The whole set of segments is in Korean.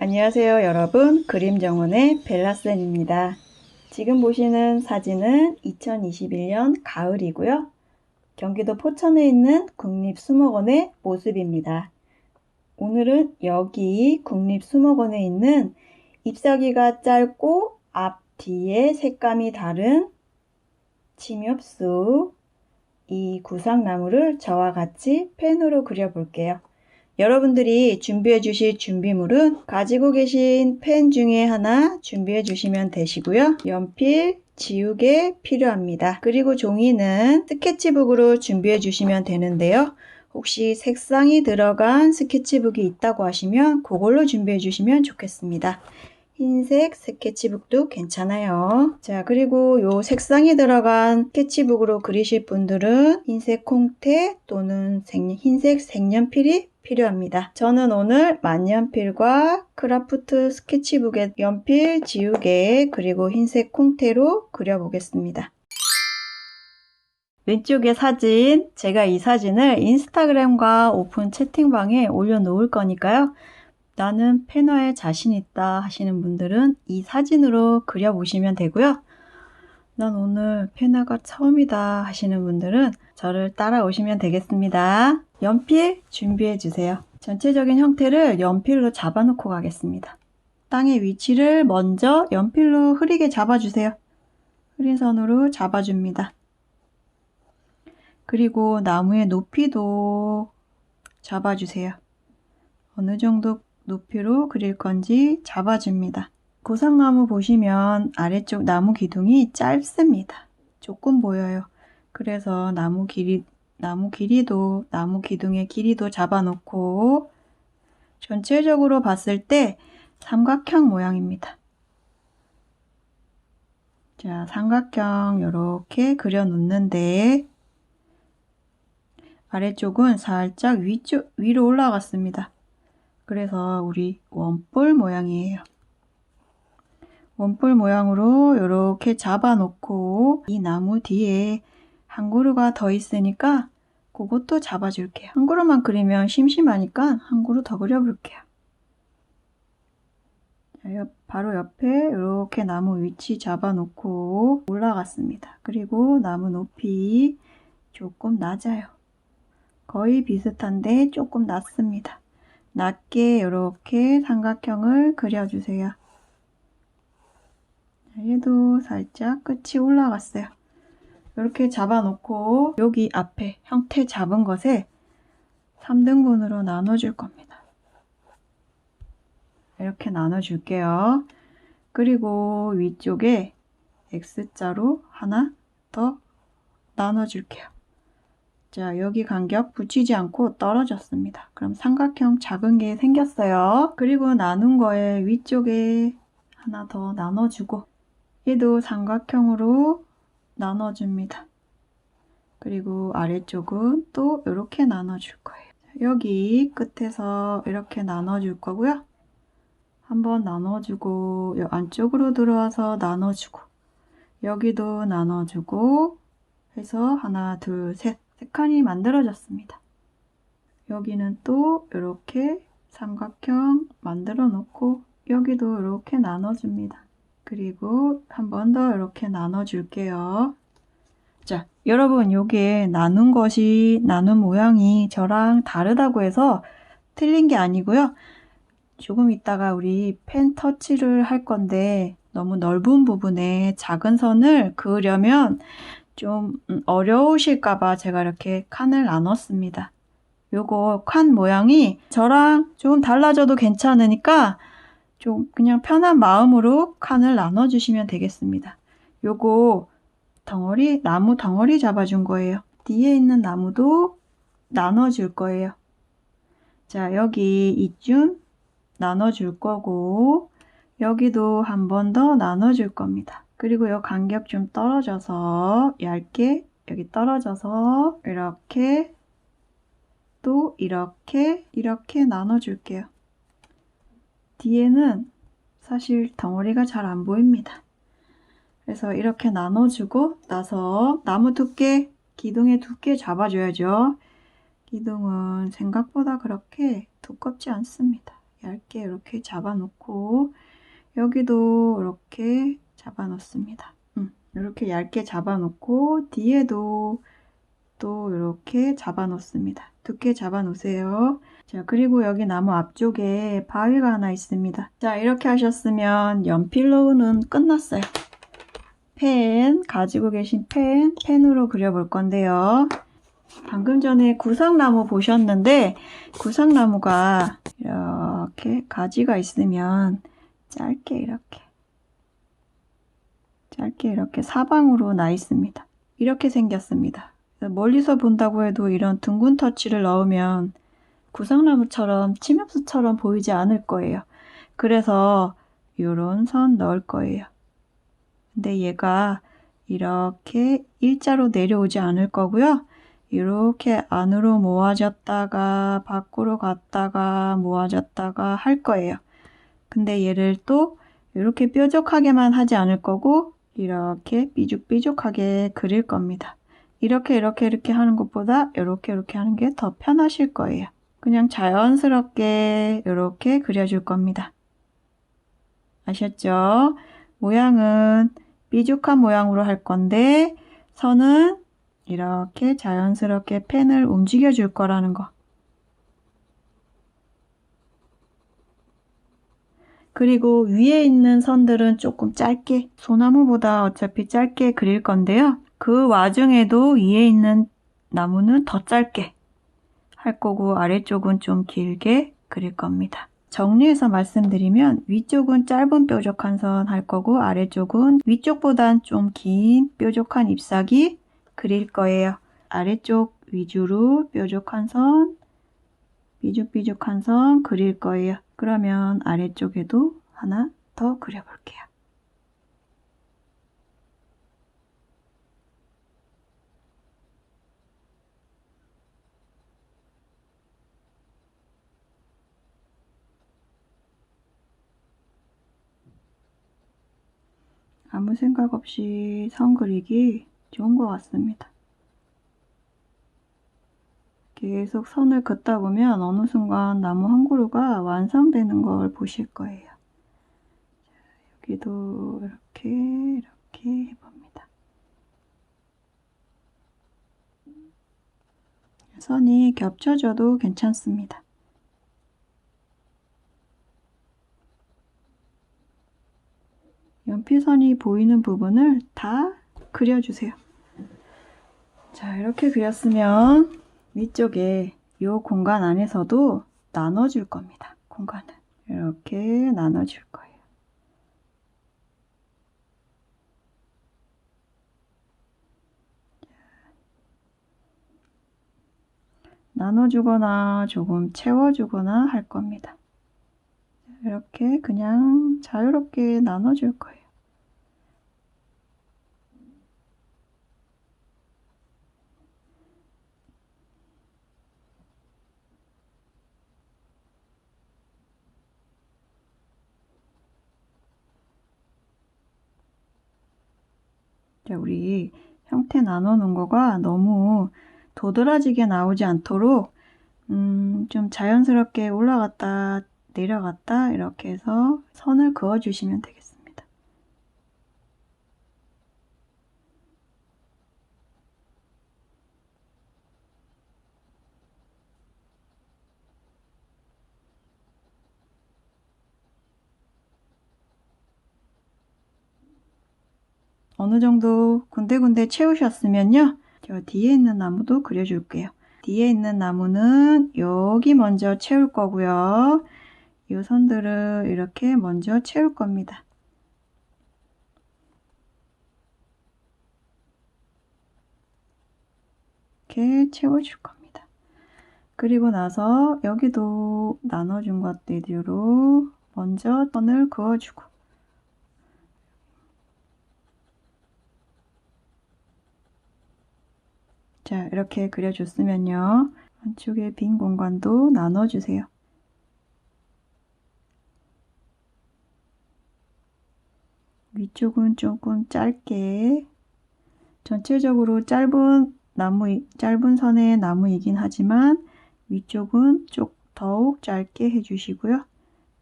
안녕하세요 여러분, 그림정원의 벨라쌤입니다. 지금 보시는 사진은 2021년 가을이고요. 경기도 포천에 있는 국립수목원의 모습입니다. 오늘은 여기 국립수목원에 있는 잎사귀가 짧고 앞, 뒤에 색감이 다른 침엽수, 이 구상나무를 저와 같이 펜으로 그려볼게요. 여러분들이 준비해 주실 준비물은 가지고 계신 펜 중에 하나 준비해 주시면 되시고요. 연필, 지우개 필요합니다. 그리고 종이는 스케치북으로 준비해 주시면 되는데요. 혹시 색상이 들어간 스케치북이 있다고 하시면 그걸로 준비해 주시면 좋겠습니다. 흰색 스케치북도 괜찮아요. 자, 그리고 요 색상이 들어간 스케치북으로 그리실 분들은 흰색 콩테 또는 흰색 색연필이 필요합니다. 저는 오늘 만년필과 크라프트 스케치북에 연필, 지우개, 그리고 흰색 콩테로 그려보겠습니다. 왼쪽에 사진, 제가 이 사진을 인스타그램과 오픈 채팅방에 올려놓을 거니까요. 나는 펜화에 자신 있다 하시는 분들은 이 사진으로 그려보시면 되고요. 난 오늘 펜화가 처음이다 하시는 분들은 저를 따라오시면 되겠습니다. 연필 준비해 주세요. 전체적인 형태를 연필로 잡아놓고 가겠습니다. 땅의 위치를 먼저 연필로 흐리게 잡아주세요. 흐린 선으로 잡아줍니다. 그리고 나무의 높이도 잡아주세요. 어느 정도 높이로 그릴 건지 잡아줍니다. 고상나무 보시면 아래쪽 나무 기둥이 짧습니다. 조금 보여요. 그래서 나무 기둥의 길이도 잡아놓고 전체적으로 봤을 때 삼각형 모양입니다. 자, 삼각형 이렇게 그려 놓는데 아래쪽은 살짝 위로 올라갔습니다. 그래서 우리 원볼 모양이에요. 원볼 모양으로 이렇게 잡아놓고 이 나무 뒤에 한 그루가 더 있으니까 그것도 잡아줄게요. 한 그루만 그리면 심심하니까 한 그루 더 그려볼게요. 바로 옆에 이렇게 나무 위치 잡아놓고 올라갔습니다. 그리고 나무 높이 조금 낮아요. 거의 비슷한데 조금 낮습니다. 낮게 이렇게 삼각형을 그려주세요. 얘도 살짝 끝이 올라갔어요. 이렇게 잡아놓고 여기 앞에 형태 잡은 것에 3등분으로 나눠줄 겁니다. 이렇게 나눠줄게요. 그리고 위쪽에 X자로 하나 더 나눠줄게요. 자, 여기 간격 붙이지 않고 떨어졌습니다. 그럼 삼각형 작은 게 생겼어요. 그리고 나눈 거에 위쪽에 하나 더 나눠주고 얘도 삼각형으로 나눠줍니다. 그리고 아래쪽은 또 이렇게 나눠줄 거예요. 여기 끝에서 이렇게 나눠줄 거고요. 한번 나눠주고 이 안쪽으로 들어와서 나눠주고 여기도 나눠주고 해서 하나, 둘, 셋 3칸이 만들어졌습니다. 여기는 또 이렇게 삼각형 만들어 놓고 여기도 이렇게 나눠줍니다. 그리고 한 번 더 이렇게 나눠줄게요. 자, 여러분 요게 나눈 모양이 저랑 다르다고 해서 틀린 게 아니고요. 조금 있다가 우리 펜 터치를 할 건데 너무 넓은 부분에 작은 선을 그으려면 좀 어려우실까봐 제가 이렇게 칸을 나눴습니다. 요거 칸 모양이 저랑 좀 달라져도 괜찮으니까 좀 그냥 편한 마음으로 칸을 나눠주시면 되겠습니다. 요거 나무 덩어리 잡아준 거예요. 뒤에 있는 나무도 나눠줄 거예요. 자, 여기 이쯤 나눠줄 거고 여기도 한 번 더 나눠줄 겁니다. 그리고 이 간격 좀 떨어져서 얇게 여기 떨어져서 이렇게 또 이렇게 나눠줄게요. 뒤에는 사실 덩어리가 잘 안 보입니다. 그래서 이렇게 나눠주고 나서 나무 두께, 기둥의 두께 잡아줘야죠. 기둥은 생각보다 그렇게 두껍지 않습니다. 얇게 이렇게 잡아 놓고 여기도 이렇게 잡아 놓습니다. 이렇게 얇게 잡아 놓고 뒤에도 또 이렇게 잡아 놓습니다. 두께 잡아 놓으세요. 자, 그리고 여기 나무 앞쪽에 바위가 하나 있습니다. 자, 이렇게 하셨으면 연필로는 끝났어요. 펜, 가지고 계신 펜으로 그려볼 건데요. 방금 전에 구상나무 보셨는데 구상나무가 이렇게 가지가 있으면 짧게 이렇게 사방으로 나 있습니다. 이렇게 생겼습니다. 멀리서 본다고 해도 이런 둥근 터치를 넣으면 구상나무처럼 침엽수처럼 보이지 않을 거예요. 그래서 이런 선 넣을 거예요. 근데 얘가 이렇게 일자로 내려오지 않을 거고요. 이렇게 안으로 모아졌다가 밖으로 갔다가 모아졌다가 할 거예요. 근데 얘를 또 이렇게 뾰족하게만 하지 않을 거고 이렇게 삐죽삐죽하게 그릴 겁니다. 이렇게 하는 것보다 이렇게 하는 게 더 편하실 거예요. 그냥 자연스럽게 이렇게 그려줄 겁니다. 아셨죠? 모양은 삐죽한 모양으로 할 건데 선은 이렇게 자연스럽게 펜을 움직여 줄 거라는 거. 그리고 위에 있는 선들은 조금 짧게, 소나무보다 어차피 짧게 그릴 건데요. 그 와중에도 위에 있는 나무는 더 짧게 할 거고 아래쪽은 좀 길게 그릴 겁니다. 정리해서 말씀드리면 위쪽은 짧은 뾰족한 선 할 거고 아래쪽은 위쪽보단 좀 긴 뾰족한 잎사귀 그릴 거예요. 아래쪽 위주로 뾰족한 선, 삐죽삐죽한 선 그릴 거예요. 그러면 아래쪽에도 하나 더 그려볼게요. 아무 생각 없이 선 그리기 좋은 것 같습니다. 계속 선을 긋다 보면 어느 순간 나무 한 그루가 완성되는 걸 보실 거예요. 여기도 이렇게 해봅니다. 선이 겹쳐져도 괜찮습니다. 연필선이 보이는 부분을 다 그려주세요. 자, 이렇게 그렸으면 위쪽에 이 공간 안에서도 나눠줄 겁니다. 공간을 이렇게 나눠줄 거예요. 나눠주거나 조금 채워주거나 할 겁니다. 이렇게 그냥 자유롭게 나눠줄 거예요. 자, 우리 형태 나눠 놓은 거가 너무 도드라지게 나오지 않도록 좀 자연스럽게 올라갔다 내려갔다 이렇게 해서 선을 그어 주시면 되겠습니다. 어느 정도 군데군데 채우셨으면요. 저 뒤에 있는 나무도 그려줄게요. 뒤에 있는 나무는 여기 먼저 채울 거고요. 이 선들을 이렇게 먼저 채울 겁니다. 이렇게 채워줄 겁니다. 그리고 나서 여기도 나눠준 것들로 먼저 선을 그어주고 자, 이렇게 그려줬으면요. 안쪽에 빈 공간도 나눠주세요. 위쪽은 조금 짧게 전체적으로 짧은 선의 나무이긴 하지만 위쪽은 더욱 짧게 해주시고요.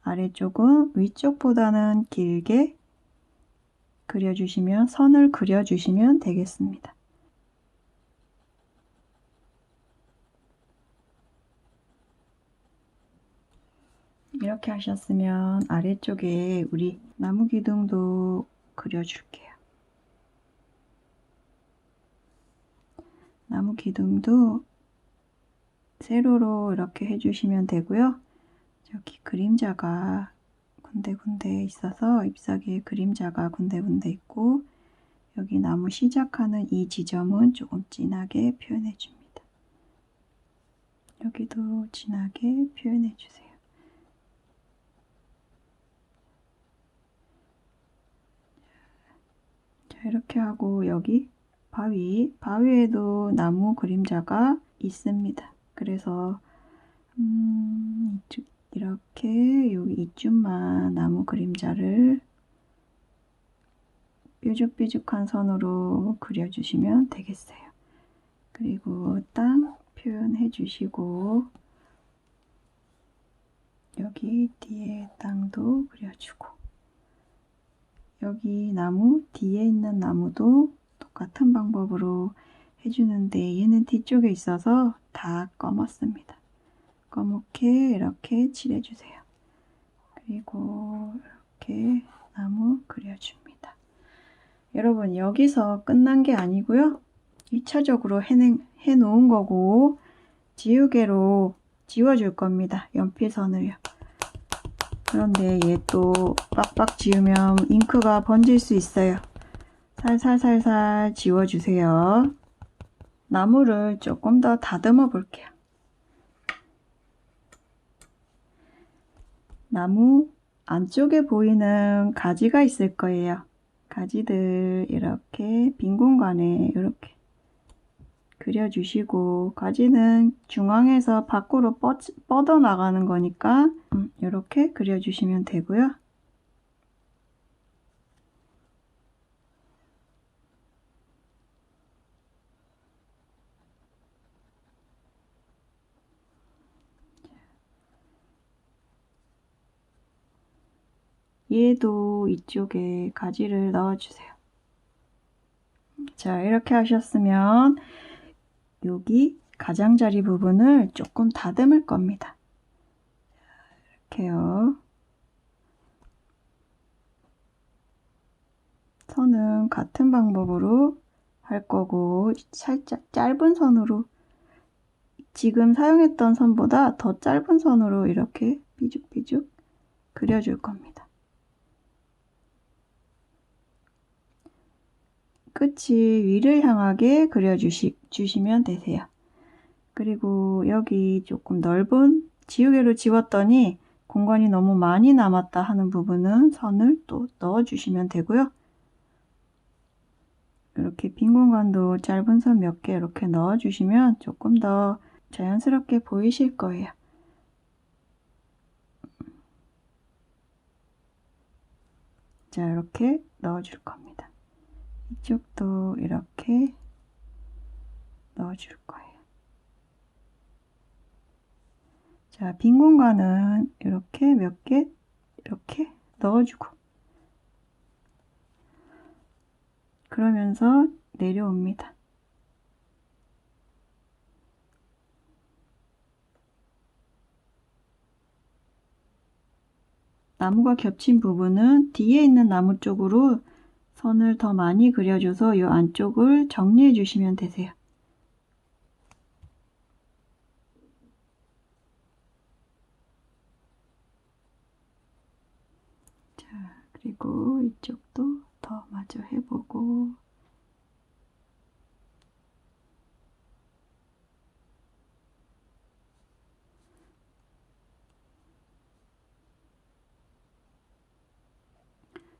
아래쪽은 위쪽보다는 길게 그려주시면, 선을 그려주시면 되겠습니다. 이렇게 하셨으면 아래쪽에 우리 나무 기둥도 그려줄게요. 나무 기둥도 세로로 이렇게 해주시면 되고요. 저기 그림자가 군데군데 있어서 잎사귀에 그림자가 군데군데 있고, 여기 나무 시작하는 이 지점은 조금 진하게 표현해 줍니다. 여기도 진하게 표현해 주세요. 자, 이렇게 하고 여기 바위에도 나무 그림자가 있습니다. 그래서 이렇게 여기 이쯤만 나무 그림자를 뾰족뾰족한 선으로 그려주시면 되겠어요. 그리고 땅 표현해 주시고, 여기 뒤에 땅도 그려주고, 여기 나무 뒤에 있는 나무도 똑같은 방법으로 해주는데, 얘는 뒤쪽에 있어서 다 검었습니다. 검게 이렇게 칠해주세요. 그리고 이렇게 나무 그려줍니다. 여러분, 여기서 끝난 게 아니고요. 2차적으로 해놓은 거고, 지우개로 지워줄 겁니다. 연필선을요. 그런데 얘 또 빡빡 지우면 잉크가 번질 수 있어요. 살살살살 지워주세요. 나무를 조금 더 다듬어 볼게요. 나무 안쪽에 보이는 가지가 있을 거예요. 가지들 이렇게 빈 공간에 이렇게 그려주시고, 가지는 중앙에서 밖으로 뻗어 나가는 거니까 이렇게 그려주시면 되고요. 얘도 이쪽에 가지를 넣어주세요. 자, 이렇게 하셨으면 여기 가장자리 부분을 조금 다듬을 겁니다. 이렇게요. 선은 같은 방법으로 할 거고, 살짝 짧은 선으로, 지금 사용했던 선보다 더 짧은 선으로 이렇게 삐죽삐죽 그려줄 겁니다. 끝이 위를 향하게 그려주시면 되세요. 그리고 여기 조금 넓은, 지우개로 지웠더니 공간이 너무 많이 남았다 하는 부분은 선을 또 넣어주시면 되고요. 이렇게 빈 공간도 짧은 선 몇 개 이렇게 넣어주시면 조금 더 자연스럽게 보이실 거예요. 자, 이렇게 넣어줄 겁니다. 이쪽도 이렇게 넣어줄 거예요. 자, 빈 공간은 이렇게 몇 개 이렇게 넣어주고, 그러면서 내려옵니다. 나무가 겹친 부분은 뒤에 있는 나무 쪽으로 선을 더 많이 그려줘서 이 안쪽을 정리해 주시면 되세요. 자, 그리고 이쪽도 더 마저 해보고,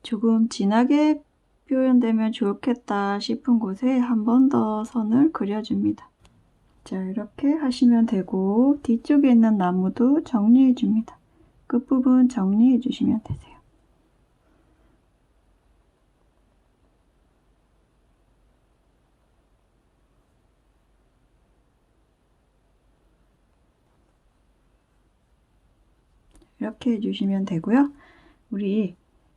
조금 진하게 표현되면 좋겠다 싶은 곳에 한 번 더 선을 그려줍니다. 자, 이렇게 하시면 되고, 뒤쪽에 있는 나무도 정리해 줍니다. 끝부분 정리해 주시면 되세요. 이렇게 해주시면 되고요. 우리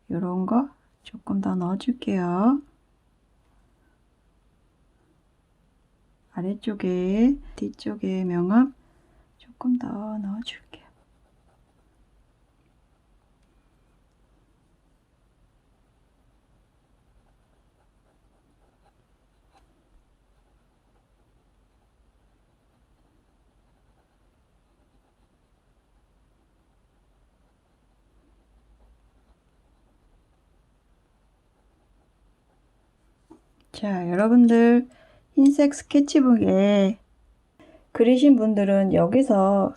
이런 거 조금 더 넣어줄게요. 아래쪽에 뒤쪽에 명암 조금 더 넣어줄게요. 자, 여러분들 흰색 스케치북에 그리신 분들은 여기서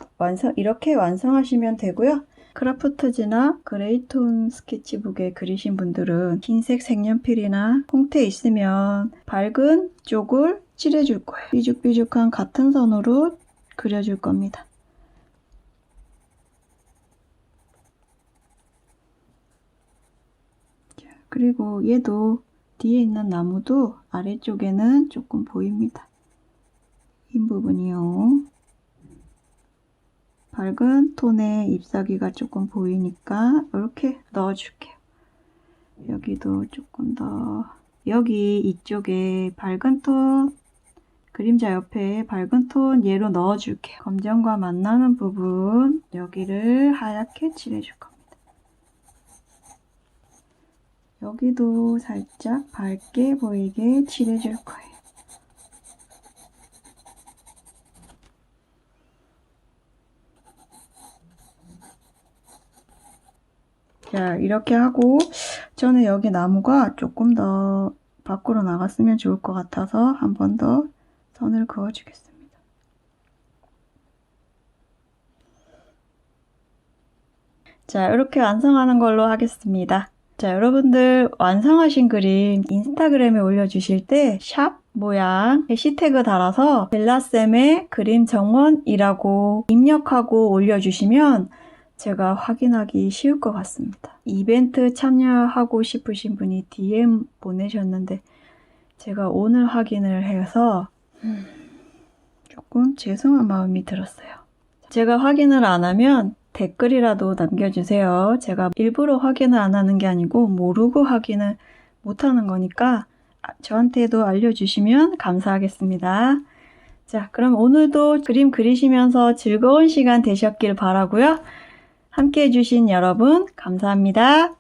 이렇게 완성하시면 되고요. 크라프트지나 그레이톤 스케치북에 그리신 분들은 흰색 색연필이나 콩테 있으면 밝은 쪽을 칠해줄 거예요. 삐죽삐죽한 같은 선으로 그려줄 겁니다. 자, 그리고 얘도 뒤에 있는 나무도 아래쪽에는 조금 보입니다. 흰 부분이요. 밝은 톤의 잎사귀가 조금 보이니까 이렇게 넣어줄게요. 여기도 조금 더, 여기 이쪽에 밝은 톤, 그림자 옆에 밝은 톤 얘로 넣어줄게요. 검정과 만나는 부분 여기를 하얗게 칠해줄 겁니다. 여기도 살짝 밝게 보이게 칠해줄 거예요. 자, 이렇게 하고 저는 여기 나무가 조금 더 밖으로 나갔으면 좋을 것 같아서 한 번 더 선을 그어주겠습니다. 자, 이렇게 완성하는 걸로 하겠습니다. 자, 여러분들 완성하신 그림 인스타그램에 올려주실 때 샵 모양 해시태그 달아서 벨라쌤의 그림 정원이라고 입력하고 올려주시면 제가 확인하기 쉬울 것 같습니다. 이벤트 참여하고 싶으신 분이 DM 보내셨는데 제가 오늘 확인을 해서 조금 죄송한 마음이 들었어요. 제가 확인을 안 하면 댓글이라도 남겨주세요. 제가 일부러 확인을 안 하는 게 아니고 모르고 확인을 못 하는 거니까 저한테도 알려주시면 감사하겠습니다. 자, 그럼 오늘도 그림 그리시면서 즐거운 시간 되셨길 바라고요. 함께 해주신 여러분 감사합니다.